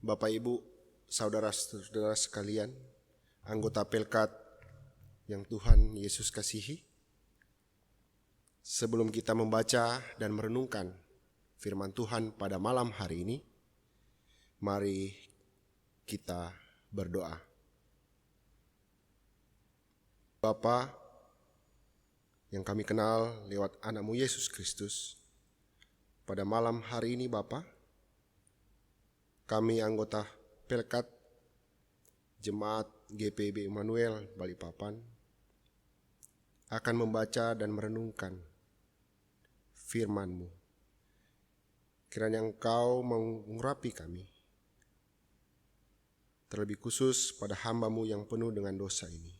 Bapak Ibu, saudara-saudara sekalian, anggota Pelkat yang Tuhan Yesus kasihi, sebelum kita membaca dan merenungkan firman Tuhan pada malam hari ini, mari kita berdoa. Bapa yang kami kenal lewat anak-Mu Yesus Kristus, pada malam hari ini Bapa, kami anggota Pelkat Jemaat GPIB Immanuel Balikpapan akan membaca dan merenungkan firman-Mu. Kiranya Engkau mengurapi kami, terlebih khusus pada hamba-Mu yang penuh dengan dosa ini.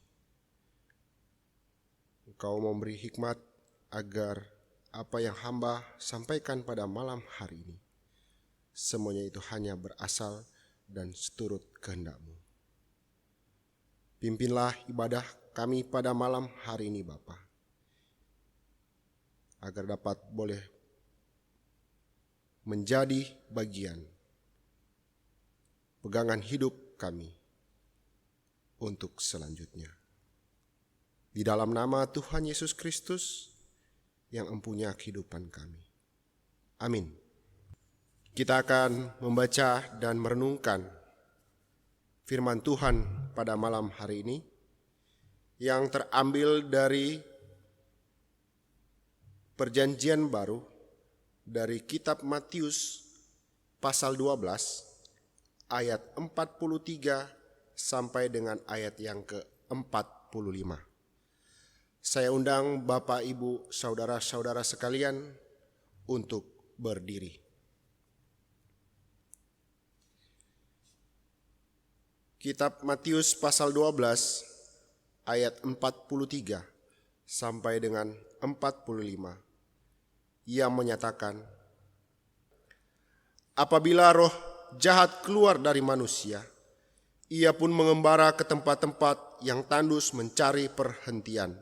Engkau memberi hikmat agar apa yang hamba sampaikan pada malam hari ini, semuanya itu hanya berasal dan seturut kehendak-Mu. Pimpinlah ibadah kami pada malam hari ini Bapa, agar dapat boleh menjadi bagian pegangan hidup kami untuk selanjutnya. Di dalam nama Tuhan Yesus Kristus yang empunya kehidupan kami. Amin. Kita akan membaca dan merenungkan firman Tuhan pada malam hari ini yang terambil dari Perjanjian Baru dari kitab Matius pasal 12 ayat 43 sampai dengan ayat yang ke-45. Saya undang Bapak, Ibu, saudara-saudara sekalian untuk berdiri. Kitab Matius pasal 12 ayat 43 sampai dengan 45. Ia menyatakan, apabila roh jahat keluar dari manusia, ia pun mengembara ke tempat-tempat yang tandus mencari perhentian.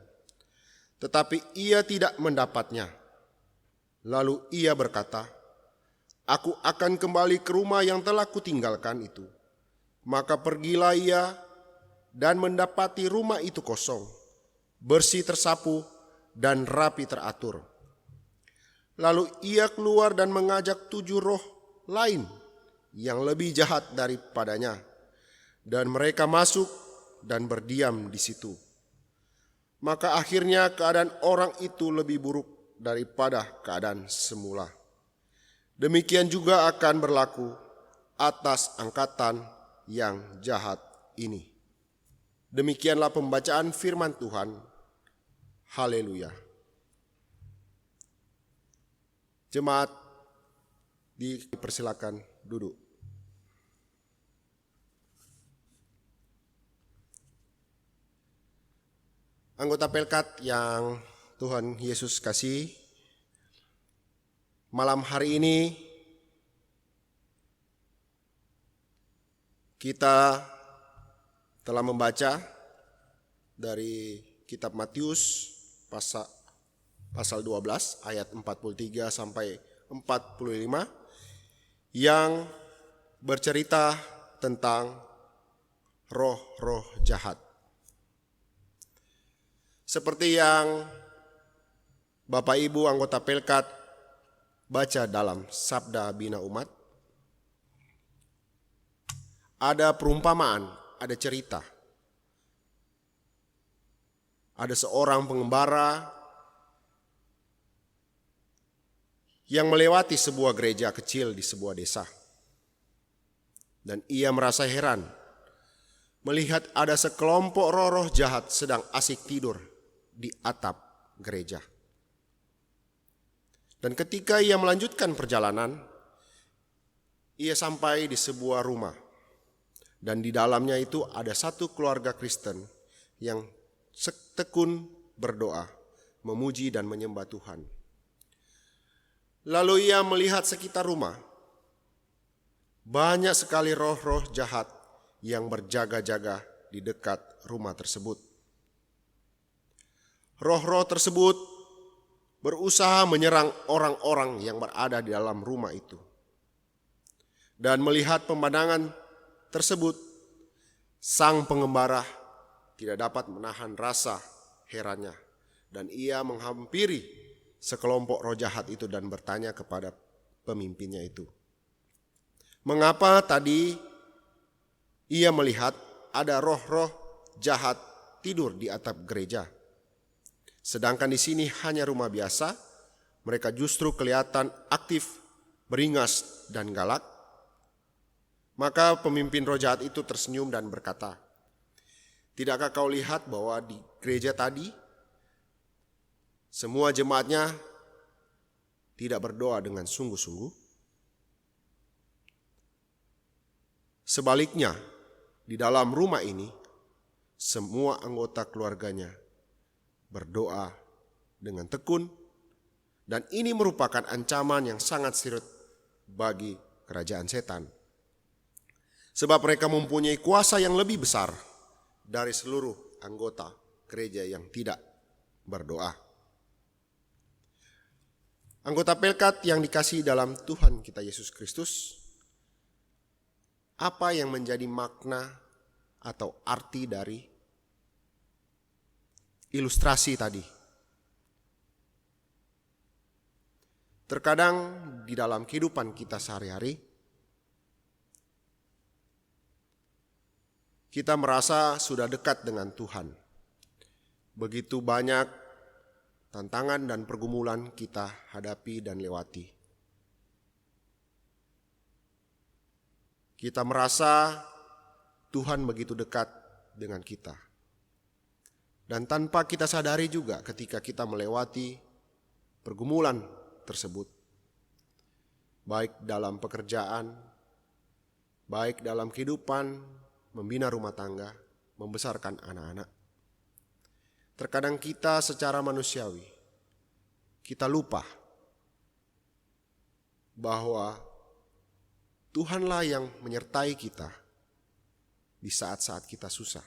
Tetapi ia tidak mendapatnya. Lalu ia berkata, aku akan kembali ke rumah yang telah kutinggalkan itu. Maka pergilah ia dan mendapati rumah itu kosong, bersih tersapu dan rapi teratur. Lalu ia keluar dan mengajak 7 roh lain yang lebih jahat daripadanya, dan mereka masuk dan berdiam di situ. Maka akhirnya keadaan orang itu lebih buruk daripada keadaan semula. Demikian juga akan berlaku atas angkatan yang jahat ini. Demikianlah pembacaan firman Tuhan. Haleluya. Jemaat dipersilakan duduk. Anggota Pelkat yang Tuhan Yesus kasih, malam hari ini kita telah membaca dari kitab Matius pasal 12 ayat 43 sampai 45 yang bercerita tentang roh-roh jahat. Seperti yang Bapak Ibu anggota Pelkat baca dalam Sabda Bina Umat, ada perumpamaan, ada cerita. Ada seorang pengembara yang melewati sebuah gereja kecil di sebuah desa. Dan ia merasa heran melihat ada sekelompok roh-roh jahat sedang asik tidur di atap gereja. Dan ketika ia melanjutkan perjalanan, ia sampai di sebuah rumah. Dan di dalamnya itu ada satu keluarga Kristen yang tekun berdoa, memuji dan menyembah Tuhan. Lalu ia melihat sekitar rumah, banyak sekali roh-roh jahat yang berjaga-jaga di dekat rumah tersebut. Roh-roh tersebut berusaha menyerang orang-orang yang berada di dalam rumah itu. Dan melihat pemandangan tersebut, sang pengembara tidak dapat menahan rasa herannya. Dan ia menghampiri sekelompok roh jahat itu dan bertanya kepada pemimpinnya itu, mengapa tadi ia melihat ada roh-roh jahat tidur di atap gereja, sedangkan di sini hanya rumah biasa, mereka justru kelihatan aktif, beringas, dan galak? Maka pemimpin roh jahat itu tersenyum dan berkata, tidakkah kau lihat bahwa di gereja tadi semua jemaatnya tidak berdoa dengan sungguh-sungguh? Sebaliknya, di dalam rumah ini semua anggota keluarganya berdoa dengan tekun, dan ini merupakan ancaman yang sangat serius bagi kerajaan setan. Sebab mereka mempunyai kuasa yang lebih besar dari seluruh anggota gereja yang tidak berdoa. Anggota Pelkat yang dikasihi dalam Tuhan kita Yesus Kristus, apa yang menjadi makna atau arti dari ilustrasi tadi? Terkadang di dalam kehidupan kita sehari-hari, kita merasa sudah dekat dengan Tuhan. Begitu banyak tantangan dan pergumulan kita hadapi dan lewati. Kita merasa Tuhan begitu dekat dengan kita. Dan tanpa kita sadari juga ketika kita melewati pergumulan tersebut, baik dalam pekerjaan, baik dalam kehidupan, membina rumah tangga, membesarkan anak-anak. Terkadang kita secara manusiawi, kita lupa bahwa Tuhanlah yang menyertai kita di saat-saat kita susah.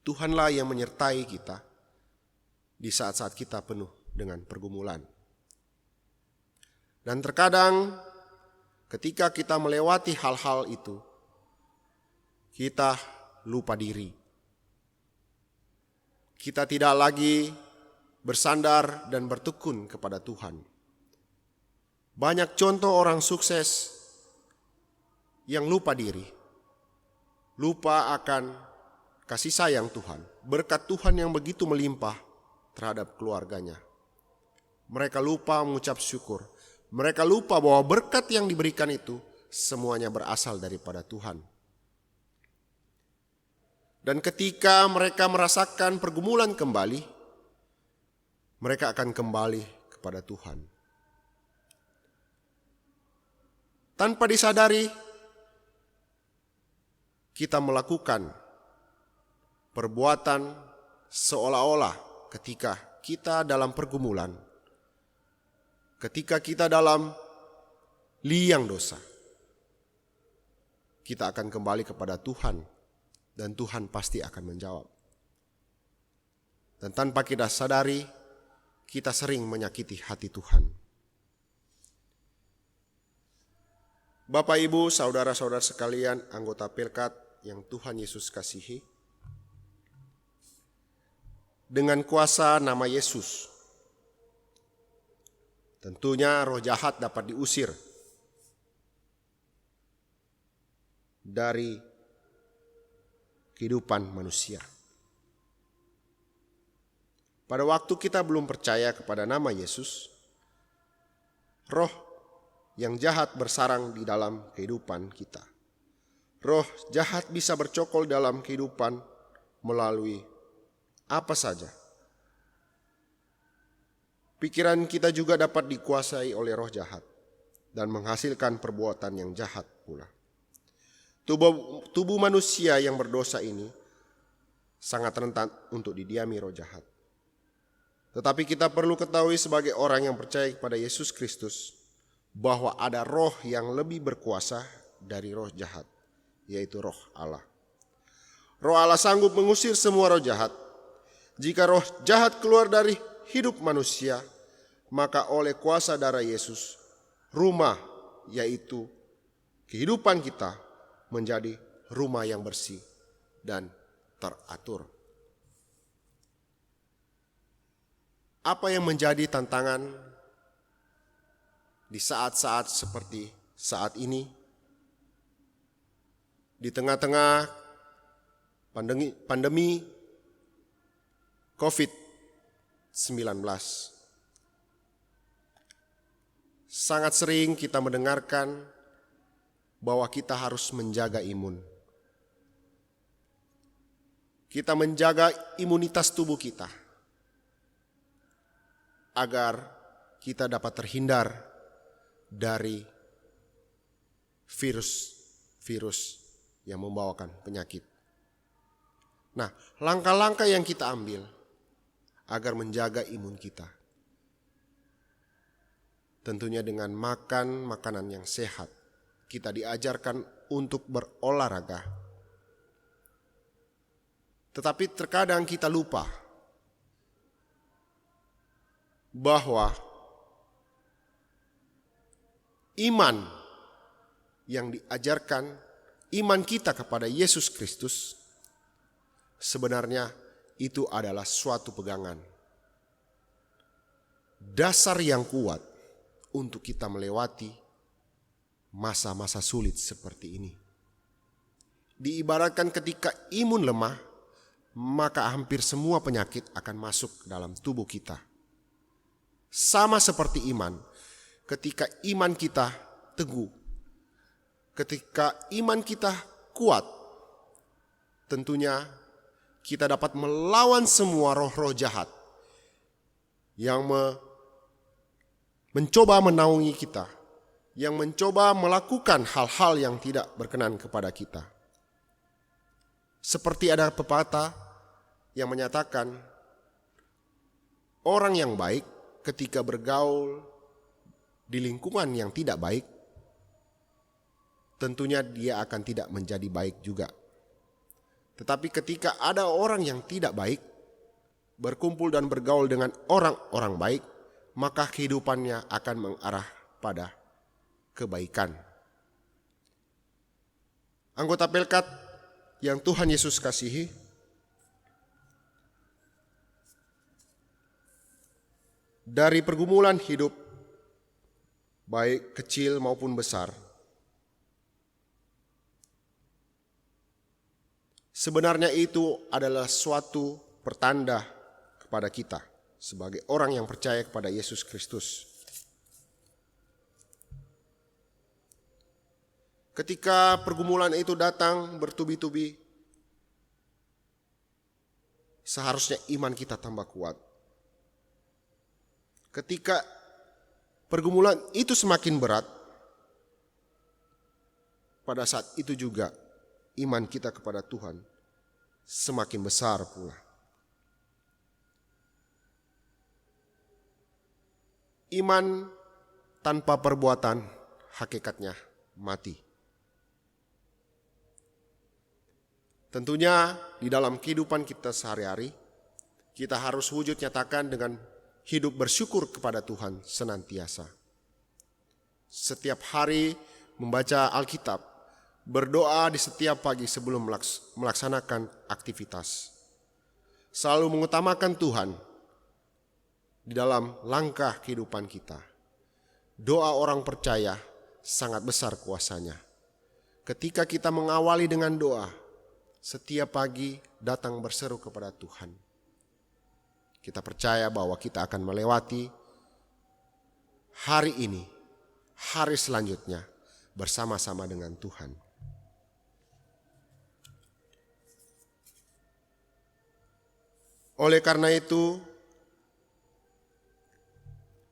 Tuhanlah yang menyertai kita di saat-saat kita penuh dengan pergumulan. Dan terkadang ketika kita melewati hal-hal itu, kita lupa diri. Kita tidak lagi bersandar dan bertekun kepada Tuhan. Banyak contoh orang sukses yang lupa diri, lupa akan kasih sayang Tuhan, berkat Tuhan yang begitu melimpah terhadap keluarganya. Mereka lupa mengucap syukur. Mereka lupa bahwa berkat yang diberikan itu semuanya berasal daripada Tuhan. Dan ketika mereka merasakan pergumulan kembali, mereka akan kembali kepada Tuhan. Tanpa disadari, kita melakukan perbuatan seolah-olah ketika kita dalam pergumulan, ketika kita dalam liang dosa, kita akan kembali kepada Tuhan. Dan Tuhan pasti akan menjawab. Dan tanpa kita sadari, kita sering menyakiti hati Tuhan. Bapak, Ibu, saudara-saudara sekalian, anggota Pelkat yang Tuhan Yesus kasihi, dengan kuasa nama Yesus, tentunya roh jahat dapat diusir dari kehidupan manusia. Pada waktu kita belum percaya kepada nama Yesus, roh yang jahat bersarang di dalam kehidupan kita. Roh jahat bisa bercokol dalam kehidupan melalui apa saja. Pikiran kita juga dapat dikuasai oleh roh jahat dan menghasilkan perbuatan yang jahat pula. Tubuh manusia yang berdosa ini sangat rentan untuk didiami roh jahat. Tetapi kita perlu ketahui sebagai orang yang percaya kepada Yesus Kristus bahwa ada roh yang lebih berkuasa dari roh jahat, yaitu roh Allah. Roh Allah sanggup mengusir semua roh jahat. Jika roh jahat keluar dari hidup manusia, maka oleh kuasa darah Yesus, rumah yaitu kehidupan kita menjadi rumah yang bersih dan teratur. Apa yang menjadi tantangan di saat-saat seperti saat ini, di tengah-tengah pandemi COVID-19? Sangat sering kita mendengarkan bahwa kita harus menjaga imun. Kita menjaga imunitas tubuh kita agar kita dapat terhindar dari virus yang membawakan penyakit. Nah, langkah-langkah yang kita ambil agar menjaga imun kita, tentunya dengan makan makanan yang sehat. Kita diajarkan untuk berolahraga. Tetapi terkadang kita lupa bahwa iman yang diajarkan, iman kita kepada Yesus Kristus, sebenarnya itu adalah suatu pegangan, dasar yang kuat untuk kita melewati masa-masa sulit seperti ini. Diibaratkan ketika imun lemah, maka hampir semua penyakit akan masuk dalam tubuh kita. Sama seperti iman, ketika iman kita teguh, ketika iman kita kuat, tentunya kita dapat melawan semua roh-roh jahat yang mencoba menaungi kita, yang mencoba melakukan hal-hal yang tidak berkenan kepada kita. Seperti ada pepatah yang menyatakan, orang yang baik ketika bergaul di lingkungan yang tidak baik, tentunya dia akan tidak menjadi baik juga. Tetapi ketika ada orang yang tidak baik, berkumpul dan bergaul dengan orang-orang baik, maka kehidupannya akan mengarah pada kebaikan. Anggota Pelkat yang Tuhan Yesus kasihi, dari pergumulan hidup, baik kecil maupun besar, sebenarnya itu adalah suatu pertanda kepada kita sebagai orang yang percaya kepada Yesus Kristus. Ketika pergumulan itu datang bertubi-tubi, seharusnya iman kita tambah kuat. Ketika pergumulan itu semakin berat, pada saat itu juga iman kita kepada Tuhan semakin besar pula. Iman tanpa perbuatan hakikatnya mati. Tentunya di dalam kehidupan kita sehari-hari, kita harus wujud nyatakan dengan hidup bersyukur kepada Tuhan senantiasa. Setiap hari membaca Alkitab, berdoa di setiap pagi sebelum melaksanakan aktivitas. Selalu mengutamakan Tuhan di dalam langkah kehidupan kita. Doa orang percaya sangat besar kuasanya. Ketika kita mengawali dengan doa, setiap pagi datang berseru kepada Tuhan, kita percaya bahwa kita akan melewati hari ini, hari selanjutnya bersama-sama dengan Tuhan. Oleh karena itu,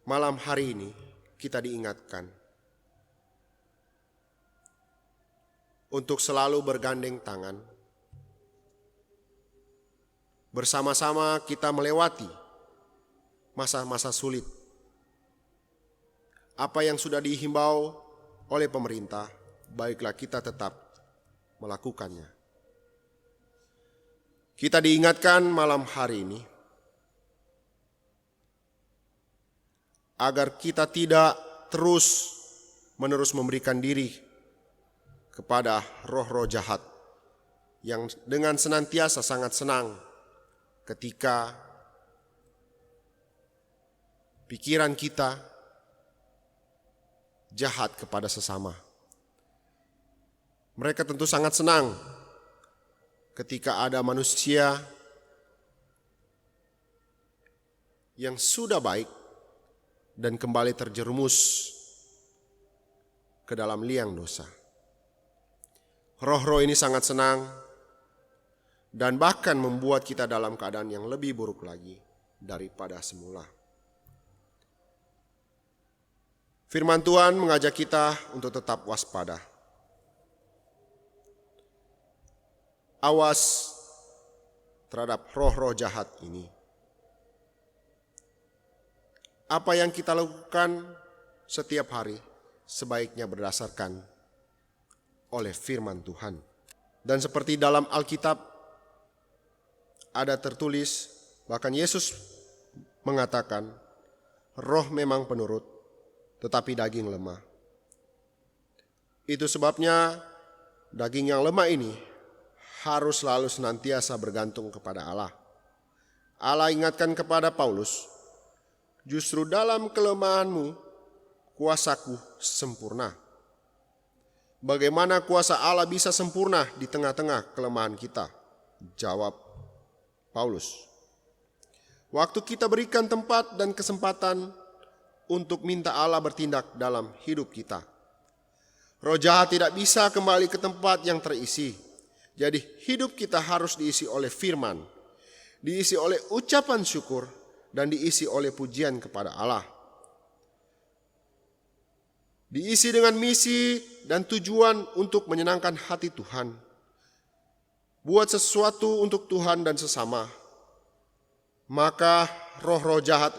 malam hari ini kita diingatkan untuk selalu bergandeng tangan, bersama-sama kita melewati masa-masa sulit. Apa yang sudah dihimbau oleh pemerintah, baiklah kita tetap melakukannya. Kita diingatkan malam hari ini agar kita tidak terus-menerus memberikan diri kepada roh-roh jahat yang dengan senantiasa sangat senang ketika pikiran kita jahat kepada sesama. Mereka tentu sangat senang ketika ada manusia yang sudah baik dan kembali terjerumus ke dalam liang dosa. Roh-roh ini sangat senang dan bahkan membuat kita dalam keadaan yang lebih buruk lagi daripada semula. Firman Tuhan mengajak kita untuk tetap waspada. Awas terhadap roh-roh jahat ini. Apa yang kita lakukan setiap hari sebaiknya berdasarkan oleh firman Tuhan. Dan seperti dalam Alkitab ada tertulis, bahkan Yesus mengatakan, roh memang penurut, tetapi daging lemah. Itu sebabnya daging yang lemah ini harus selalu senantiasa bergantung kepada Allah. Allah ingatkan kepada Paulus, justru dalam kelemahanmu kuasaku sempurna. Bagaimana kuasa Allah bisa sempurna di tengah-tengah kelemahan kita? Jawab Paulus. Waktu kita berikan tempat dan kesempatan untuk minta Allah bertindak dalam hidup kita, roh jahat tidak bisa kembali ke tempat yang terisi. Jadi hidup kita harus diisi oleh firman, diisi oleh ucapan syukur, dan diisi oleh pujian kepada Allah. Diisi dengan misi dan tujuan untuk menyenangkan hati Tuhan. Buat sesuatu untuk Tuhan dan sesama. Maka roh-roh jahat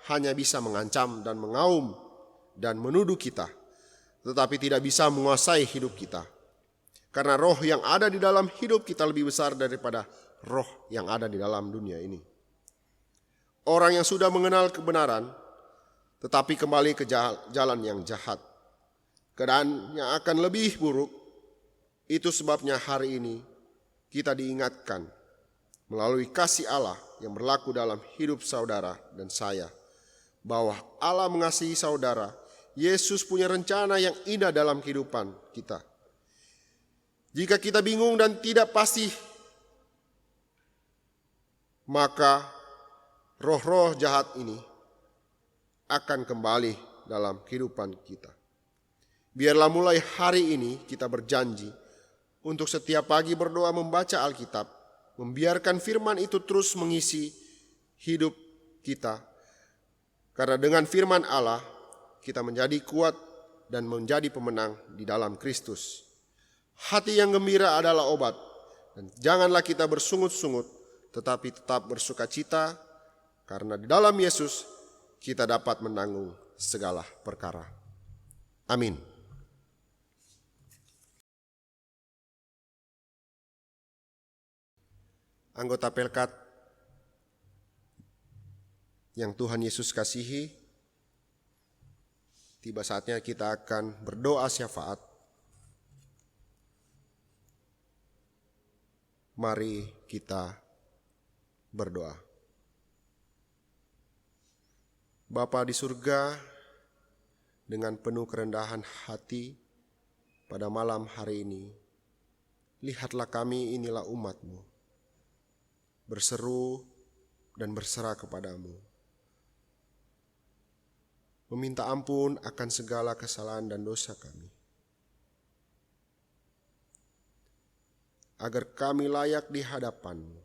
hanya bisa mengancam dan mengaum dan menuduh kita, tetapi tidak bisa menguasai hidup kita. Karena roh yang ada di dalam hidup kita lebih besar daripada roh yang ada di dalam dunia ini. Orang yang sudah mengenal kebenaran, tetapi kembali ke jalan yang jahat, keadaannya akan lebih buruk. Itu sebabnya hari ini kita diingatkan melalui kasih Allah yang berlaku dalam hidup saudara dan saya, bahwa Allah mengasihi saudara. Yesus punya rencana yang indah dalam kehidupan kita. Jika kita bingung dan tidak pasti, maka roh-roh jahat ini akan kembali dalam kehidupan kita. Biarlah mulai hari ini kita berjanji untuk setiap pagi berdoa membaca Alkitab, membiarkan firman itu terus mengisi hidup kita. Karena dengan firman Allah kita menjadi kuat dan menjadi pemenang di dalam Kristus. Hati yang gembira adalah obat, dan janganlah kita bersungut-sungut, tetapi tetap bersukacita, karena di dalam Yesus kita dapat menanggung segala perkara. Amin. Anggota Pelkat yang Tuhan Yesus kasihi, tiba saatnya kita akan berdoa syafaat. Mari kita berdoa. Bapa di surga, dengan penuh kerendahan hati pada malam hari ini, lihatlah kami inilah umat-Mu, berseru dan berserah kepadamu, meminta ampun akan segala kesalahan dan dosa kami, agar kami layak di hadapan-Mu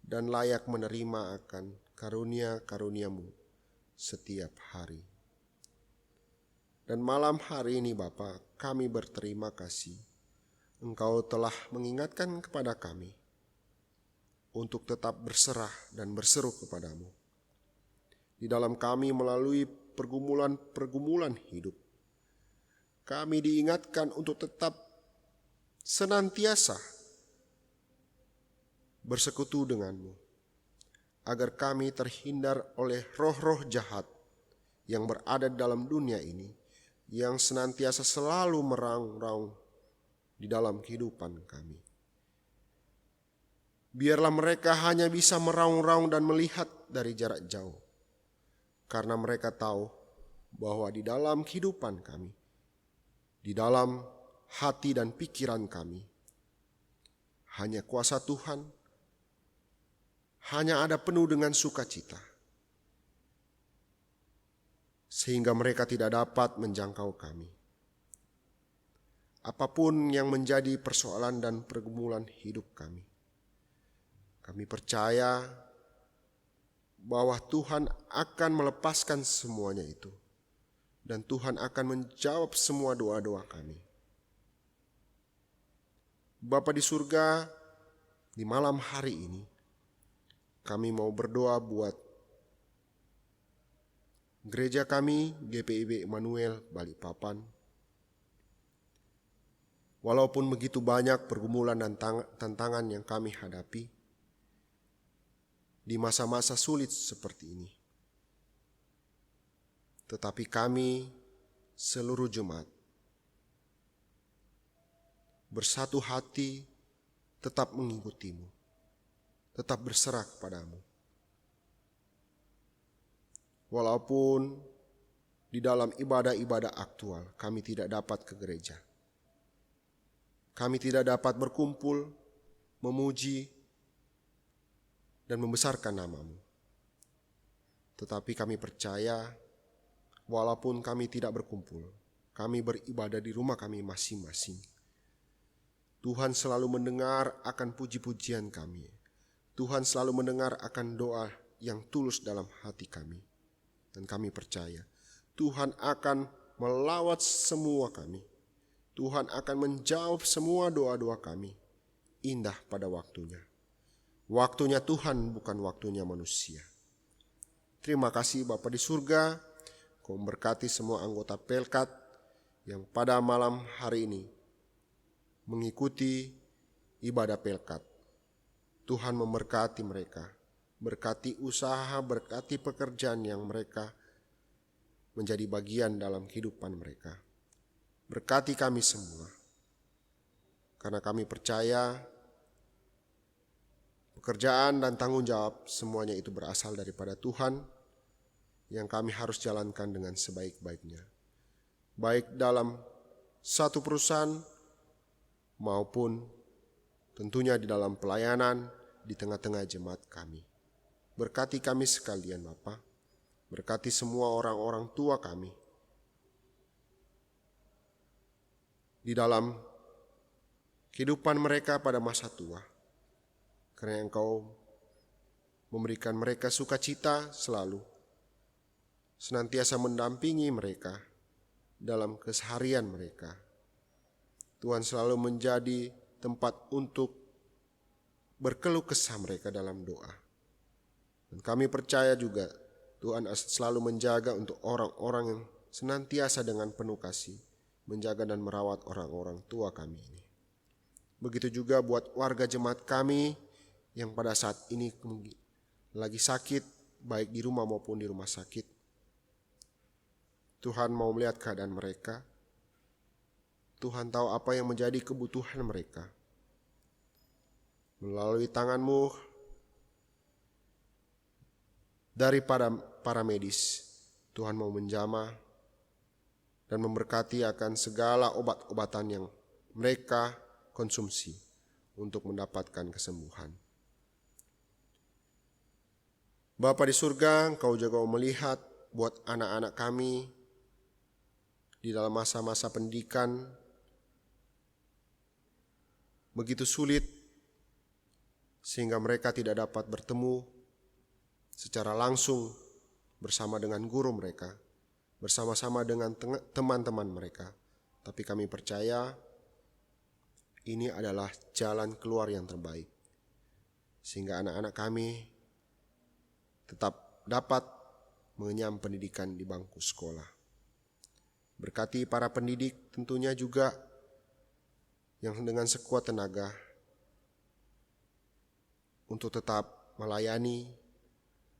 dan layak menerima akan karunia-karunia-Mu setiap hari. Dan malam hari ini Bapa, kami berterima kasih Engkau telah mengingatkan kepada kami untuk tetap berserah dan berseru kepadamu. Di dalam kami melalui pergumulan-pergumulan hidup, kami diingatkan untuk tetap senantiasa bersekutu denganmu, agar kami terhindar oleh roh-roh jahat yang berada dalam dunia ini, yang senantiasa selalu meraung-raung di dalam kehidupan kami. Biarlah mereka hanya bisa meraung-raung dan melihat dari jarak jauh, karena mereka tahu bahwa di dalam kehidupan kami, di dalam hati dan pikiran kami, hanya kuasa Tuhan, hanya ada penuh dengan sukacita, sehingga mereka tidak dapat menjangkau kami. Apapun yang menjadi persoalan dan pergumulan hidup kami, kami percaya bahwa Tuhan akan melepaskan semuanya itu, dan Tuhan akan menjawab semua doa-doa kami. Bapa di surga, di malam hari ini, kami mau berdoa buat gereja kami, GPIB Immanuel Balikpapan. Walaupun begitu banyak pergumulan dan tantangan yang kami hadapi di masa-masa sulit seperti ini, tetapi kami seluruh jemaat bersatu hati tetap mengikutimu, tetap berserah kepadamu. Walaupun di dalam ibadah-ibadah aktual kami tidak dapat ke gereja, kami tidak dapat berkumpul, memuji, dan membesarkan namamu. Tetapi kami percaya, walaupun kami tidak berkumpul, kami beribadah di rumah kami masing-masing, Tuhan selalu mendengar akan puji-pujian kami. Tuhan selalu mendengar akan doa yang tulus dalam hati kami. Dan kami percaya, Tuhan akan melawat semua kami. Tuhan akan menjawab semua doa-doa kami. Indah pada waktunya. Waktunya Tuhan, bukan waktunya manusia. Terima kasih Bapa di surga. Kau memberkati semua anggota Pelkat yang pada malam hari ini mengikuti ibadah Pelkat. Tuhan memberkati mereka, berkati usaha, berkati pekerjaan yang mereka menjadi bagian dalam kehidupan mereka. Berkati kami semua, karena kami percaya pekerjaan dan tanggung jawab semuanya itu berasal daripada Tuhan, yang kami harus jalankan dengan sebaik-baiknya, baik dalam satu perusahaan maupun tentunya di dalam pelayanan di tengah-tengah jemaat kami. Berkati kami sekalian Bapa, berkati semua orang-orang tua kami di dalam kehidupan mereka pada masa tua, karena Engkau memberikan mereka sukacita selalu, senantiasa mendampingi mereka dalam keseharian mereka. Tuhan selalu menjadi tempat untuk berkeluh kesah mereka dalam doa. Dan kami percaya juga Tuhan selalu menjaga untuk orang-orang yang senantiasa dengan penuh kasih menjaga dan merawat orang-orang tua kami ini. Begitu juga buat warga jemaat kami yang pada saat ini lagi sakit, baik di rumah maupun di rumah sakit. Tuhan mau melihat keadaan mereka. Tuhan tahu apa yang menjadi kebutuhan mereka. Melalui tangan-Mu daripada para medis, Tuhan mau menjamah dan memberkati akan segala obat-obatan yang mereka konsumsi untuk mendapatkan kesembuhan. Bapa di surga, Engkau juga melihat buat anak-anak kami di dalam masa-masa pendidikan begitu sulit, sehingga mereka tidak dapat bertemu secara langsung bersama dengan guru mereka, bersama-sama dengan teman-teman mereka. Tapi kami percaya ini adalah jalan keluar yang terbaik, sehingga anak-anak kami tetap dapat mengenyam pendidikan di bangku sekolah. Berkati para pendidik tentunya juga yang dengan sekuat tenaga untuk tetap melayani,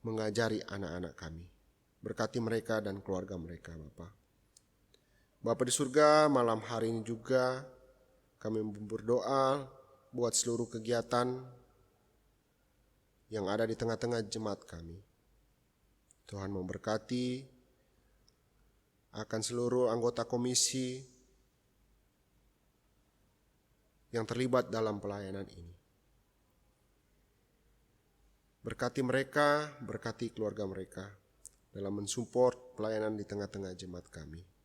mengajari anak-anak kami. Berkati mereka dan keluarga mereka, Bapa. Bapa di surga, malam hari ini juga kami berdoa buat seluruh kegiatan yang ada di tengah-tengah jemaat kami. Tuhan memberkati akan seluruh anggota komisi yang terlibat dalam pelayanan ini. Berkati mereka, berkati keluarga mereka dalam mensupport pelayanan di tengah-tengah jemaat kami.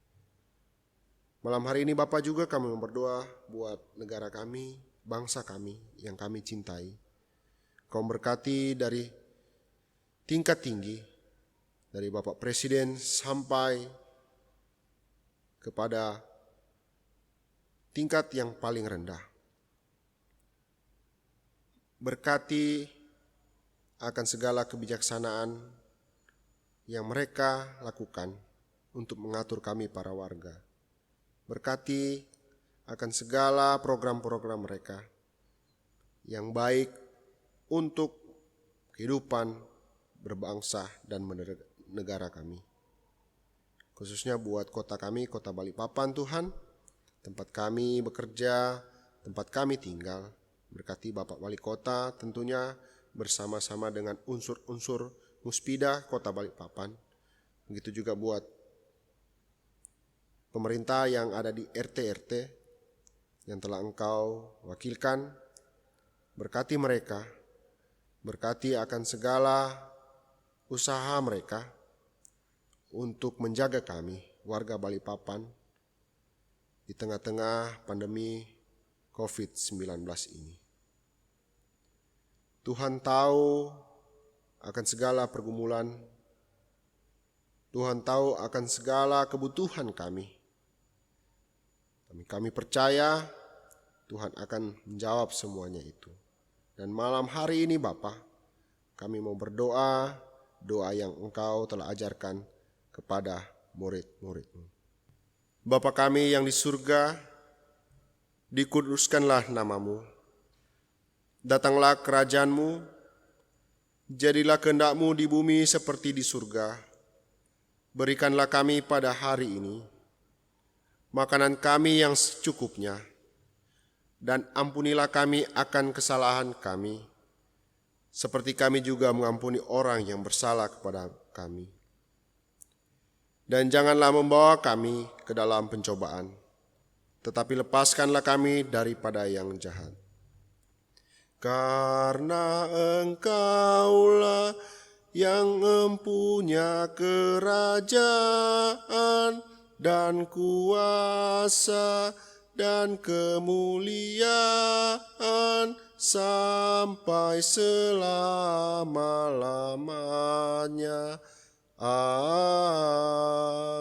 Malam hari ini Bapa juga kami berdoa buat negara kami, bangsa kami yang kami cintai. Kau berkati dari tingkat tinggi, dari Bapak Presiden sampai kepada tingkat yang paling rendah. Berkati akan segala kebijaksanaan yang mereka lakukan untuk mengatur kami para warga. Berkati akan segala program-program mereka yang baik untuk kehidupan berbangsa dan negara kami. Khususnya buat kota kami, kota Balikpapan Tuhan, tempat kami bekerja, tempat kami tinggal. Berkati Bapak Wali Kota tentunya bersama-sama dengan unsur-unsur Muspida Kota Balikpapan. Begitu juga buat pemerintah yang ada di RT-RT yang telah Engkau wakilkan. Berkati mereka, berkati akan segala usaha mereka untuk menjaga kami, warga Balikpapan, di tengah-tengah pandemi COVID-19 ini. Tuhan tahu akan segala pergumulan, Tuhan tahu akan segala kebutuhan kami. Kami percaya Tuhan akan menjawab semuanya itu. Dan malam hari ini Bapa, kami mau berdoa, doa yang Engkau telah ajarkan kepada murid-murid-Mu. Bapa kami yang di surga, dikuduskanlah nama-Mu. Datanglah kerajaan-Mu, jadilah kehendak-Mu di bumi seperti di surga. Berikanlah kami pada hari ini makanan kami yang secukupnya, dan ampunilah kami akan kesalahan kami, seperti kami juga mengampuni orang yang bersalah kepada kami. Dan janganlah membawa kami ke dalam pencobaan, tetapi lepaskanlah kami daripada yang jahat. Karena Engkaulah yang mempunyai kerajaan dan kuasa dan kemuliaan sampai selama-lamanya. Amin.